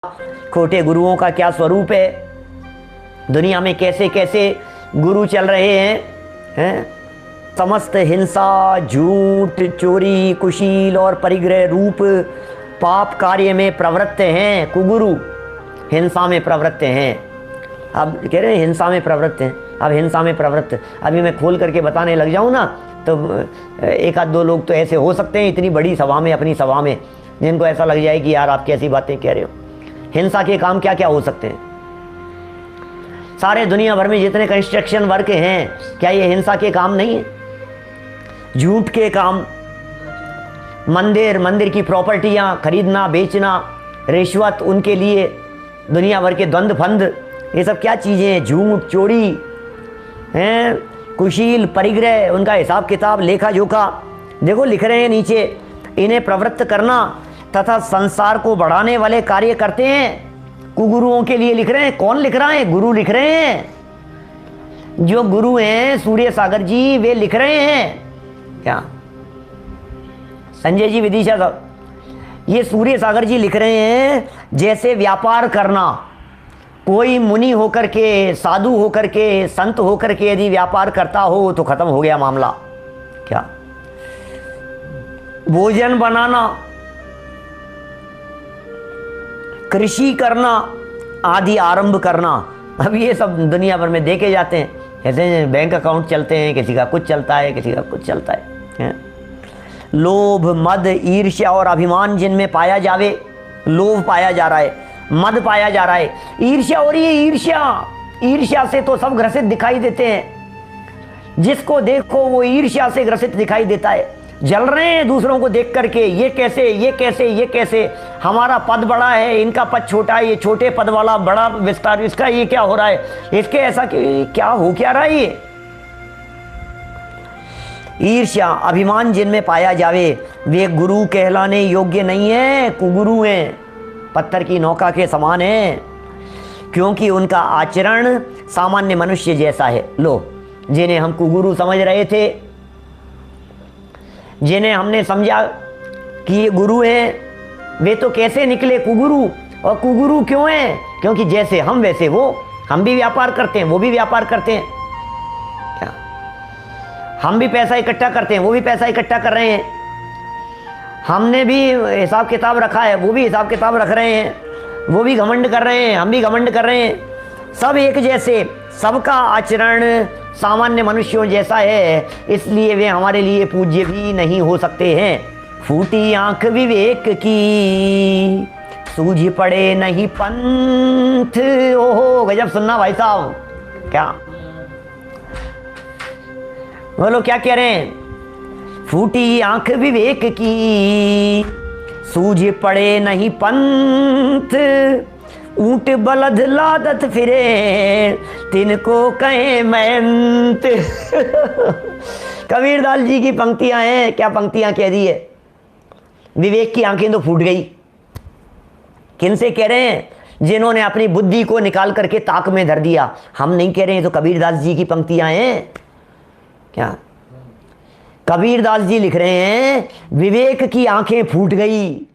खोटे गुरुओं का क्या स्वरूप है, दुनिया में कैसे कैसे गुरु चल रहे हैं। समस्त हिंसा, झूठ, चोरी, कुशील और परिग्रह रूप पाप कार्य में प्रवृत्त हैं। कुगुरु हिंसा में प्रवृत्त हैं। अब कह रहे हैं हिंसा में प्रवृत्त हैं। अब हिंसा में प्रवृत्त अभी मैं खोल करके बताने लग जाऊं ना तो एक आध दो लोग तो ऐसे हो सकते हैं इतनी बड़ी सभा में, अपनी सभा में, जिनको ऐसा लग जाए कि यार आप कैसी बातें कह रहे हो। हिंसा के काम क्या क्या हो सकते हैं? सारे दुनिया भर में जितने कंस्ट्रक्शन वर्क हैं, क्या ये हिंसा के काम नहीं है? झूठ के काम, मंदिर की प्रॉपर्टियां खरीदना बेचना, रिश्वत, उनके लिए दुनिया भर के द्वंद्व फंद, ये सब क्या चीजें हैं? झूठ, चोरी हैं, कुशील, परिग्रह, उनका हिसाब किताब, लेखा जोखा। देखो लिख रहे हैं नीचे, इन्हें प्रवृत्त करना तथा संसार को बढ़ाने वाले कार्य करते हैं। कुगुरुओं के लिए लिख रहे हैं। कौन लिख रहा है? गुरु लिख रहे हैं। जो गुरु हैं सूर्य सागर जी, वे लिख रहे हैं। क्या संजय जी, विदिशा साहब, ये सूर्य सागर जी लिख रहे हैं जैसे व्यापार करना, कोई मुनि होकर के, साधु होकर के, संत होकर के यदि व्यापार करता हो तो खत्म हो गया मामला। क्या भोजन बनाना, कृषि करना आदि आरंभ करना, अब ये सब दुनिया भर में देखे जाते हैं। ऐसे बैंक अकाउंट चलते हैं, किसी का कुछ चलता है, किसी का कुछ चलता है। लोभ, मद, ईर्ष्या और अभिमान जिनमें पाया जावे, लोभ पाया जा रहा है, मद पाया जा रहा है, ईर्ष्या हो रही है। ईर्ष्या से तो सब ग्रसित दिखाई देते हैं। जिसको देखो वो ईर्ष्या से ग्रसित दिखाई देता है। जल रहे हैं दूसरों को देख करके, ये कैसे, ये कैसे, ये कैसे, हमारा पद बड़ा है, इनका पद छोटा है, ये छोटे पद वाला बड़ा विस्तार, इसका ये क्या हो रहा है, इसके ऐसा क्या हो क्या रहा है। ये ईर्ष्या, अभिमान जिनमें पाया जावे, वे गुरु कहलाने योग्य नहीं है, कुगुरु हैं, पत्थर की नौका के समान है, क्योंकि उनका आचरण सामान्य मनुष्य जैसा है। लो, जिन्हें हम कुगुरु समझ रहे थे, जिन्हें हमने समझा कि ये गुरु हैं, वे तो कैसे निकले कुगुरु। और कुगुरु क्यों हैं? क्योंकि जैसे हम वैसे वो, हम भी व्यापार करते हैं, वो भी व्यापार करते हैं। क्या हम भी पैसा इकट्ठा करते हैं, वो भी पैसा इकट्ठा कर रहे हैं। हमने भी हिसाब किताब रखा है, वो भी हिसाब किताब रख रहे हैं। वो भी घमंड कर रहे हैं, हम भी घमंड कर रहे हैं। सब एक जैसे, सबका आचरण सामान्य मनुष्यों जैसा है, इसलिए वे हमारे लिए पूज्य भी नहीं हो सकते हैं। फूटी आंख विवेक की, सूझ पड़े नहीं पंथ। ओहो, गजब सुनना भाई साहब। क्या बोलो, क्या कह रहे हैं? फूटी आंख विवेक की, सूझ पड़े नहीं पंथ। ऊंट बलद लादत फिरे, तिनको कहे महंत। कबीरदास जी की पंक्तियां हैं। क्या पंक्तियां कह दी है? विवेक की आंखें तो फूट गई। किनसे कह रहे हैं? जिन्होंने अपनी बुद्धि को निकाल करके ताक में धर दिया। हम नहीं कह रहे हैं, तो कबीरदास जी की पंक्तियां हैं। क्या कबीरदास जी लिख रहे हैं, विवेक की आंखें फूट गई।